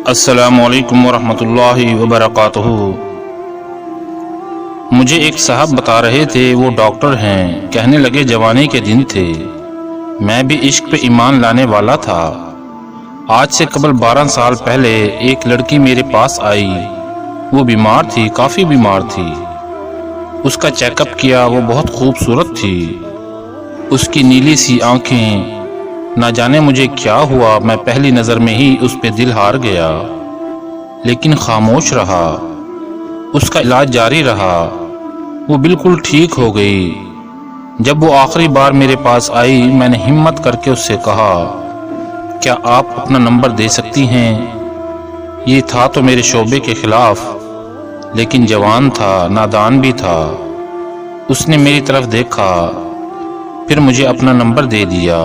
السلام علیکم ورحمۃ اللہ وبرکاتہ۔ مجھے ایک صاحب بتا رہے تھے، وہ ڈاکٹر ہیں، کہنے لگے جوانی کے دن تھے، میں بھی عشق پہ ایمان لانے والا تھا۔ آج سے قبل 12 سال پہلے ایک لڑکی میرے پاس آئی، وہ بیمار تھی، کافی بیمار تھی۔ اس کا چیک اپ کیا، وہ بہت خوبصورت تھی، اس کی نیلی سی آنکھیں، نہ جانے مجھے کیا ہوا، میں پہلی نظر میں ہی اس پہ دل ہار گیا، لیکن خاموش رہا۔ اس کا علاج جاری رہا، وہ بالکل ٹھیک ہو گئی۔ جب وہ آخری بار میرے پاس آئی، میں نے ہمت کر کے اس سے کہا، کیا آپ اپنا نمبر دے سکتی ہیں؟ یہ تھا تو میرے شعبے کے خلاف، لیکن جوان تھا، نادان بھی تھا۔ اس نے میری طرف دیکھا، پھر مجھے اپنا نمبر دے دیا۔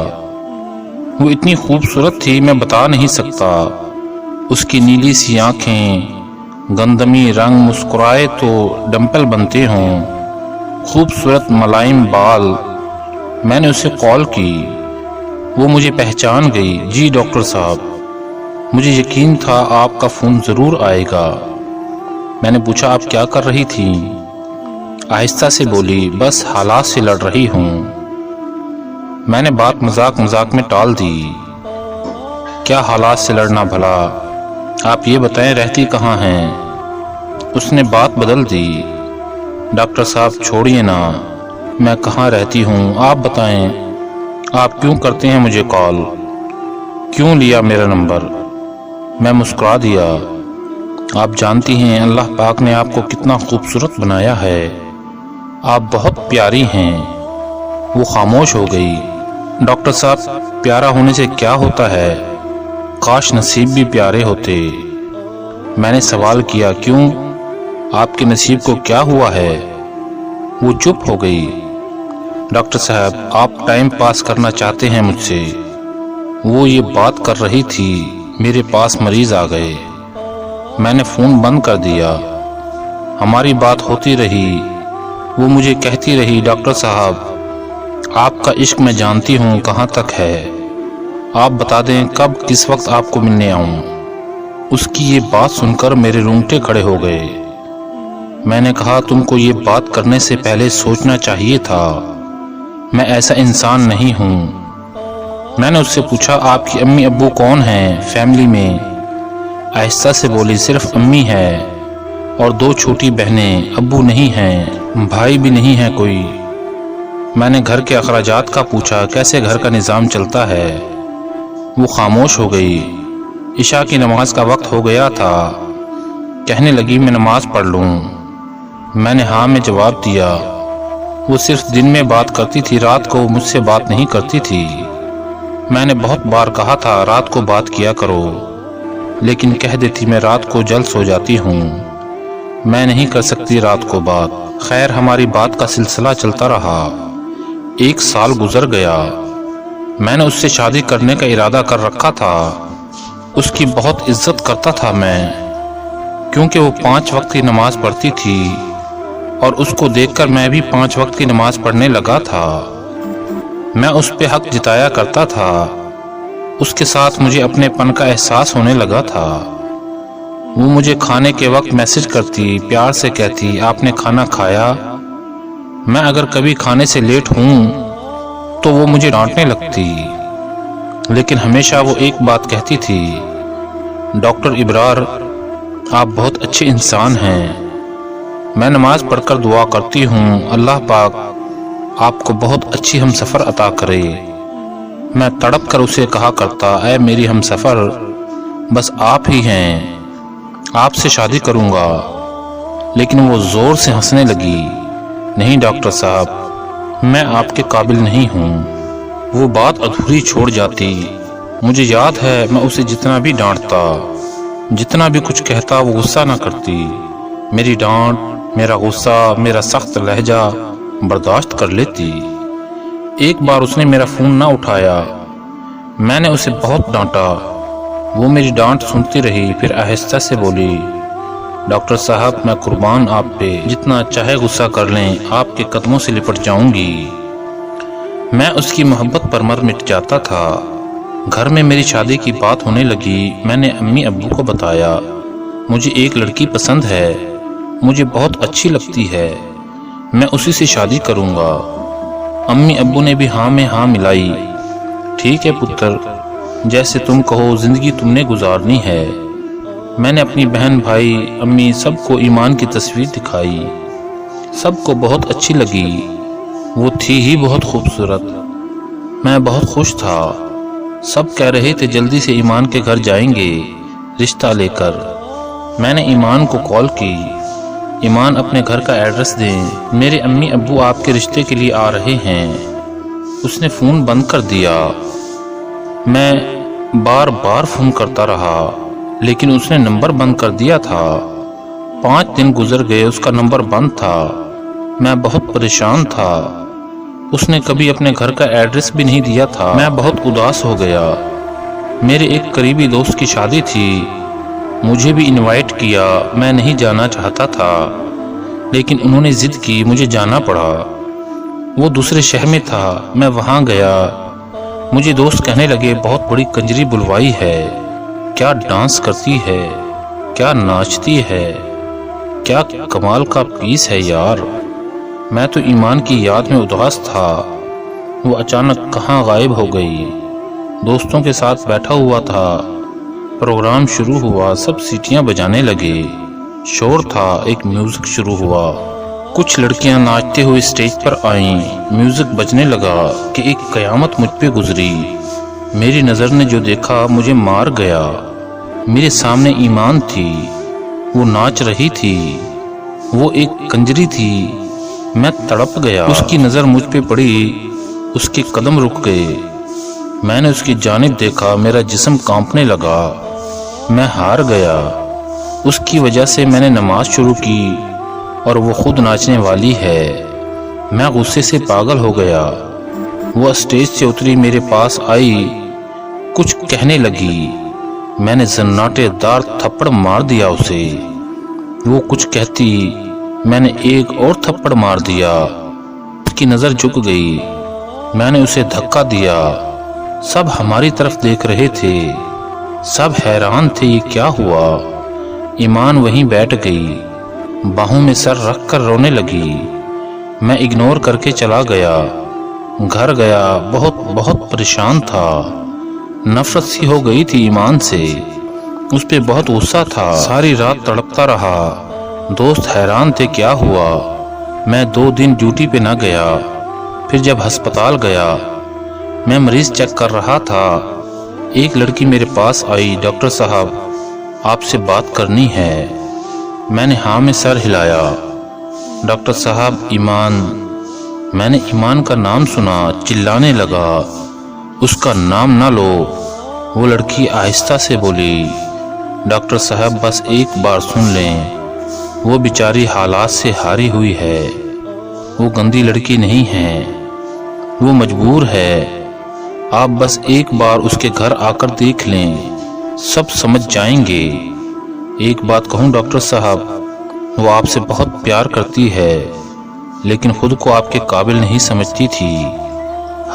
وہ اتنی خوبصورت تھی، میں بتا نہیں سکتا۔ اس کی نیلی سی آنکھیں، گندمی رنگ، مسکرائے تو ڈمپل بنتے ہوں، خوبصورت ملائم بال۔ میں نے اسے کال کی، وہ مجھے پہچان گئی۔ جی ڈاکٹر صاحب، مجھے یقین تھا آپ کا فون ضرور آئے گا۔ میں نے پوچھا، آپ کیا کر رہی تھیں؟ آہستہ سے بولی، بس حالات سے لڑ رہی ہوں۔ میں نے بات مذاق میں ٹال دی۔ کیا حالات سے لڑنا بھلا؟ آپ یہ بتائیں رہتی کہاں ہیں؟ اس نے بات بدل دی۔ ڈاکٹر صاحب چھوڑیے نا، میں کہاں رہتی ہوں، آپ بتائیں، آپ کیوں کرتے ہیں مجھے کال؟ کیوں لیا میرا نمبر؟ میں مسکرا دیا۔ آپ جانتی ہیں اللہ پاک نے آپ کو کتنا خوبصورت بنایا ہے، آپ بہت پیاری ہیں۔ وہ خاموش ہو گئی۔ ڈاکٹر صاحب، پیارا ہونے سے کیا ہوتا ہے؟ کاش نصیب بھی پیارے ہوتے۔ میں نے سوال کیا، کیوں؟ آپ کے نصیب کو کیا ہوا ہے؟ وہ چپ ہو گئی۔ ڈاکٹر صاحب، آپ ٹائم پاس کرنا چاہتے ہیں مجھ سے؟ وہ یہ بات کر رہی تھی، میرے پاس مریض آ گئے۔ میں نے فون بند کر دیا۔ ہماری بات ہوتی رہی، وہ مجھے کہتی رہی، ڈاکٹر صاحب، آپ کا عشق میں جانتی ہوں کہاں تک ہے، آپ بتا دیں کب کس وقت آپ کو ملنے آؤں۔ اس کی یہ بات سن کر میرے رونگٹے کھڑے ہو گئے۔ میں نے کہا، تم کو یہ بات کرنے سے پہلے سوچنا چاہیے تھا، میں ایسا انسان نہیں ہوں۔ میں نے اس سے پوچھا، آپ کی امی ابو کون ہیں فیملی میں؟ آہستہ سے بولی، صرف امی ہے اور 2 چھوٹی بہنیں، ابو نہیں ہیں، بھائی بھی نہیں ہے کوئی۔ میں نے گھر کے اخراجات کا پوچھا، کیسے گھر کا نظام چلتا ہے؟ وہ خاموش ہو گئی۔ عشاء کی نماز کا وقت ہو گیا تھا، کہنے لگی، میں نماز پڑھ لوں؟ میں نے ہاں میں جواب دیا۔ وہ صرف دن میں بات کرتی تھی، رات کو مجھ سے بات نہیں کرتی تھی۔ میں نے بہت بار کہا تھا رات کو بات کیا کرو، لیکن کہہ دیتی میں رات کو جلد سو جاتی ہوں، میں نہیں کر سکتی رات کو بات۔ خیر، ہماری بات کا سلسلہ چلتا رہا۔ 1 سال گزر گیا۔ میں نے اس سے شادی کرنے کا ارادہ کر رکھا تھا۔ اس کی بہت عزت کرتا تھا میں، کیونکہ وہ 5 وقت کی نماز پڑھتی تھی، اور اس کو دیکھ کر میں بھی 5 وقت کی نماز پڑھنے لگا تھا۔ میں اس پہ حق جتایا کرتا تھا، اس کے ساتھ مجھے اپنے پن کا احساس ہونے لگا تھا۔ وہ مجھے کھانے کے وقت میسج کرتی، پیار سے کہتی، آپ نے کھانا کھایا؟ میں اگر کبھی کھانے سے لیٹ ہوں تو وہ مجھے ڈانٹنے لگتی، لیکن ہمیشہ وہ ایک بات کہتی تھی، ڈاکٹر ابرار، آپ بہت اچھے انسان ہیں۔ میں نماز پڑھ کر دعا کرتی ہوں، اللہ پاک آپ کو بہت اچھی ہم سفر عطا کرے۔ میں تڑپ کر اسے کہا کرتا، اے میری ہم سفر، بس آپ ہی ہیں، آپ سے شادی کروں گا۔ لیکن وہ زور سے ہنسنے لگی، نہیں ڈاکٹر صاحب، میں آپ کے قابل نہیں ہوں۔ وہ بات ادھوری چھوڑ جاتی۔ مجھے یاد ہے، میں اسے جتنا بھی ڈانٹتا، جتنا بھی کچھ کہتا، وہ غصہ نہ کرتی۔ میری ڈانٹ، میرا غصہ، میرا سخت لہجہ برداشت کر لیتی۔ ایک بار اس نے میرا فون نہ اٹھایا، میں نے اسے بہت ڈانٹا۔ وہ میری ڈانٹ سنتی رہی، پھر آہستہ سے بولی، ڈاکٹر صاحب، میں قربان آپ پہ، جتنا چاہے غصہ کر لیں، آپ کے قدموں سے لپٹ جاؤں گی۔ میں اس کی محبت پر مر مٹ جاتا تھا۔ گھر میں میری شادی کی بات ہونے لگی۔ میں نے امی ابو کو بتایا مجھے ایک لڑکی پسند ہے، مجھے بہت اچھی لگتی ہے، میں اسی سے شادی کروں گا۔ امی ابو نے بھی ہاں میں ہاں ملائی۔ ٹھیک ہے پتر، جیسے تم کہو زندگی تم نے گزارنی ہے۔ میں نے اپنی بہن بھائی امی سب کو ایمان کی تصویر دکھائی، سب کو بہت اچھی لگی، وہ تھی ہی بہت خوبصورت۔ میں بہت خوش تھا، سب کہہ رہے تھے جلدی سے ایمان کے گھر جائیں گے رشتہ لے کر۔ میں نے ایمان کو کال کی، ایمان اپنے گھر کا ایڈریس دیں، میرے امی ابو آپ کے رشتے کے لیے آ رہے ہیں۔ اس نے فون بند کر دیا۔ میں بار بار فون کرتا رہا لیکن اس نے نمبر بند کر دیا تھا۔ 5 دن گزر گئے، اس کا نمبر بند تھا۔ میں بہت پریشان تھا، اس نے کبھی اپنے گھر کا ایڈریس بھی نہیں دیا تھا۔ میں بہت اداس ہو گیا۔ میرے ایک قریبی دوست کی شادی تھی، مجھے بھی انوائٹ کیا۔ میں نہیں جانا چاہتا تھا لیکن انہوں نے ضد کی، مجھے جانا پڑا۔ وہ دوسرے شہر میں تھا، میں وہاں گیا۔ مجھے دوست کہنے لگے بہت بڑی کنجری بلوائی ہے، کیا ڈانس کرتی ہے، کیا ناچتی ہے، کیا کمال کا پیس ہے یار۔ میں تو ایمان کی یاد میں اداس تھا، وہ اچانک کہاں غائب ہو گئی۔ دوستوں کے ساتھ بیٹھا ہوا تھا، پروگرام شروع ہوا، سب سیٹیاں بجانے لگے، شور تھا، ایک میوزک شروع ہوا، کچھ لڑکیاں ناچتے ہوئے اسٹیج پر آئیں، میوزک بجنے لگا کہ ایک قیامت مجھ پہ گزری۔ میری نظر نے جو دیکھا مجھے مار گیا۔ میرے سامنے ایمان تھی، وہ ناچ رہی تھی، وہ ایک کنجری تھی۔ میں تڑپ گیا، اس کی نظر مجھ پہ پڑی، اس کے قدم رک گئے۔ میں نے اس کی جانب دیکھا، میرا جسم کانپنے لگا، میں ہار گیا۔ اس کی وجہ سے میں نے نماز شروع کی اور وہ خود ناچنے والی ہے۔ میں غصے سے پاگل ہو گیا۔ وہ اسٹیج سے اتری، میرے پاس آئی، کچھ کہنے لگی۔ میں نے زناٹے دار تھپڑ مار دیا اسے۔ وہ کچھ کہتی، میں نے ایک اور تھپڑ مار دیا۔ اس کی نظر جھک گئی، میں نے اسے دھکا دیا۔ سب ہماری طرف دیکھ رہے تھے، سب حیران تھے یہ کیا ہوا۔ ایمان وہیں بیٹھ گئی، باہوں میں سر رکھ کر رونے لگی۔ میں اگنور کر کے چلا گیا، گھر گیا، بہت پریشان تھا۔ نفرت سی ہو گئی تھی ایمان سے، اس پہ بہت غصہ تھا۔ ساری رات تڑپتا رہا، دوست حیران تھے کیا ہوا۔ میں 2 دن ڈیوٹی پہ نہ گیا۔ پھر جب ہسپتال گیا، میں مریض چیک کر رہا تھا، ایک لڑکی میرے پاس آئی، ڈاکٹر صاحب آپ سے بات کرنی ہے۔ میں نے ہاں میں سر ہلایا۔ ڈاکٹر صاحب ایمان۔ میں نے ایمان کا نام سنا، چلانے لگا، اس کا نام نہ لو۔ وہ لڑکی آہستہ سے بولی، ڈاکٹر صاحب بس ایک بار سن لیں، وہ بیچاری حالات سے ہاری ہوئی ہے، وہ گندی لڑکی نہیں ہے، وہ مجبور ہے، آپ بس ایک بار اس کے گھر آ کر دیکھ لیں، سب سمجھ جائیں گے۔ ایک بات کہوں ڈاکٹر صاحب، وہ آپ سے بہت پیار کرتی ہے لیکن خود کو آپ کے قابل نہیں سمجھتی تھی،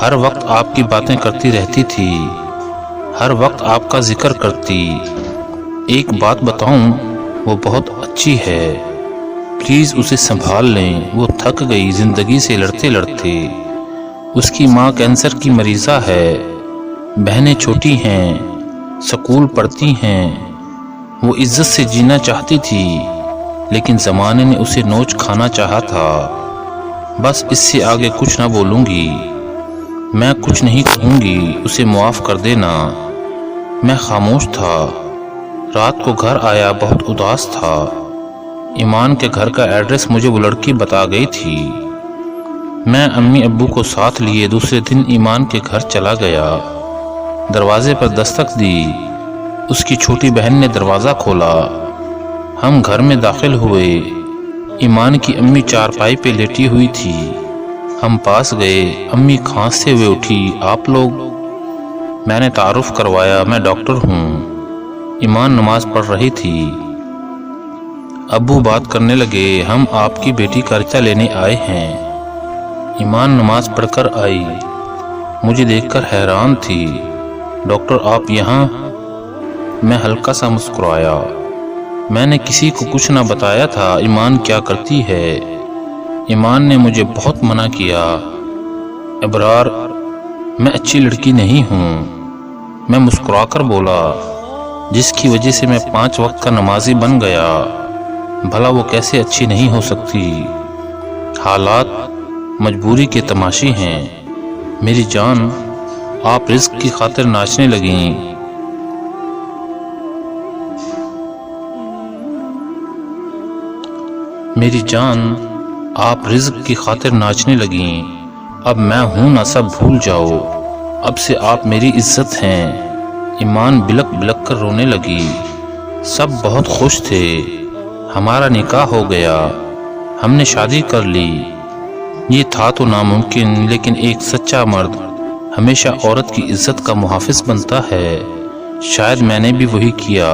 ہر وقت آپ کی باتیں کرتی رہتی تھی، ہر وقت آپ کا ذکر کرتی۔ ایک بات بتاؤں، وہ بہت اچھی ہے، پلیز اسے سنبھال لیں، وہ تھک گئی زندگی سے لڑتے لڑتے۔ اس کی ماں کینسر کی مریضہ ہے، بہنیں چھوٹی ہیں، سکول پڑھتی ہیں، وہ عزت سے جینا چاہتی تھی لیکن زمانے نے اسے نوچ کھانا چاہا تھا۔ بس اس سے آگے کچھ نہ بولوں گی، میں کچھ نہیں کہوں گی، اسے معاف کر دینا۔ میں خاموش تھا۔ رات کو گھر آیا، بہت اداس تھا۔ ایمان کے گھر کا ایڈریس مجھے وہ لڑکی بتا گئی تھی۔ میں امی ابو کو ساتھ لیے دوسرے دن ایمان کے گھر چلا گیا۔ دروازے پر دستک دی، اس کی چھوٹی بہن نے دروازہ کھولا۔ ہم گھر میں داخل ہوئے، ایمان کی امی چارپائی پہ لیٹی ہوئی تھی۔ ہم پاس گئے، امی کھانستے ہوئے اٹھی، آپ لوگ؟ میں نے تعارف کروایا، میں ڈاکٹر ہوں۔ ایمان نماز پڑھ رہی تھی۔ ابو بات کرنے لگے، ہم آپ کی بیٹی کا رشتہ لینے آئے ہیں۔ ایمان نماز پڑھ کر آئی، مجھے دیکھ کر حیران تھی، ڈاکٹر آپ یہاں؟ میں ہلکا سا مسکرایا۔ میں نے کسی کو کچھ نہ بتایا تھا ایمان کیا کرتی ہے۔ ایمان نے مجھے بہت منع کیا۔ ابرار، میں اچھی لڑکی نہیں ہوں، میں مسکرا کر بولا، جس کی وجہ سے میں 5 وقت کا نمازی بن گیا۔ بھلا وہ کیسے اچھی نہیں ہو سکتی؟ حالات مجبوری کے تماشے ہیں۔ میری جان، آپ رزق کی خاطر ناچنے لگیں۔ میری جان، آپ رزق کی خاطر ناچنے لگیں۔ اب میں ہوں نہ سب بھول جاؤ، اب سے آپ میری عزت ہیں۔ ایمان بلک بلک کر رونے لگی۔ سب بہت خوش تھے، ہمارا نکاح ہو گیا، ہم نے شادی کر لی۔ یہ تھا تو ناممکن، لیکن ایک سچا مرد ہمیشہ عورت کی عزت کا محافظ بنتا ہے۔ شاید میں نے بھی وہی کیا۔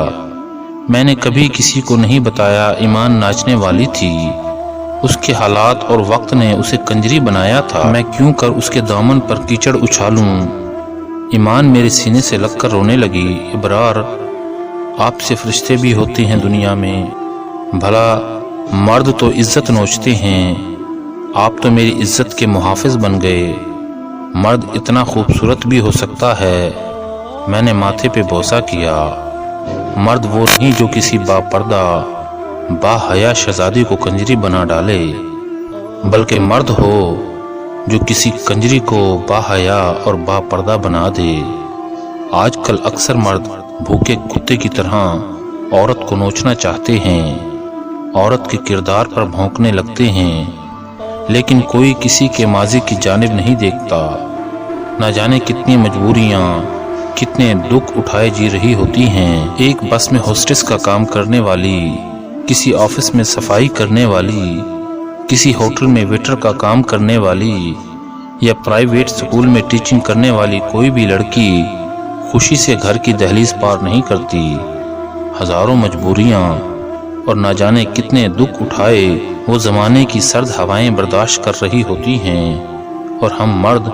میں نے کبھی کسی کو نہیں بتایا ایمان ناچنے والی تھی۔ اس کے حالات اور وقت نے اسے کنجری بنایا تھا۔ میں کیوں کر اس کے دامن پر کیچڑ اچھالوں؟ ایمان میرے سینے سے لگ کر رونے لگی۔ ابرار، آپ سے فرشتے بھی ہوتے ہیں دنیا میں، بھلا مرد تو عزت نوچتے ہیں، آپ تو میری عزت کے محافظ بن گئے۔ مرد اتنا خوبصورت بھی ہو سکتا ہے۔ میں نے ماتھے پہ بوسہ کیا۔ مرد وہ نہیں جو کسی با پردہ با حیا شہزادی کو کنجری بنا ڈالے، بلکہ مرد ہو جو کسی کنجری کو با حیا اور با پردہ بنا دے۔ آج کل اکثر مرد بھوکے کتے کی طرح عورت کو نوچنا چاہتے ہیں، عورت کے کردار پر بھونکنے لگتے ہیں، لیکن کوئی کسی کے ماضی کی جانب نہیں دیکھتا۔ نہ جانے کتنی مجبوریاں، کتنے دکھ اٹھائے جی رہی ہوتی ہیں۔ ایک بس میں ہوسٹس کا کام کرنے والی، کسی آفس میں صفائی کرنے والی، کسی ہوٹل میں ویٹر کا کام کرنے والی، یا پرائیویٹ سکول میں ٹیچنگ کرنے والی کوئی بھی لڑکی خوشی سے گھر کی دہلیز پار نہیں کرتی۔ ہزاروں مجبوریاں اور نہ جانے کتنے دکھ اٹھائے وہ زمانے کی سرد ہوائیں برداشت کر رہی ہوتی ہیں، اور ہم مرد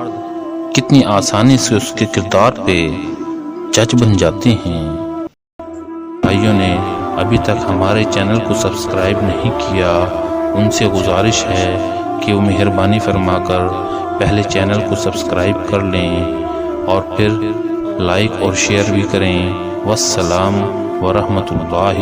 کتنی آسانی سے اس کے کردار پہ جج بن جاتے ہیں۔ بھائیوں نے ابھی تک ہمارے چینل کو سبسکرائب نہیں کیا، ان سے گزارش ہے کہ وہ مہربانی فرما کر پہلے چینل کو سبسکرائب کر لیں اور پھر لائک اور شیئر بھی کریں۔ والسلام ورحمۃ اللہ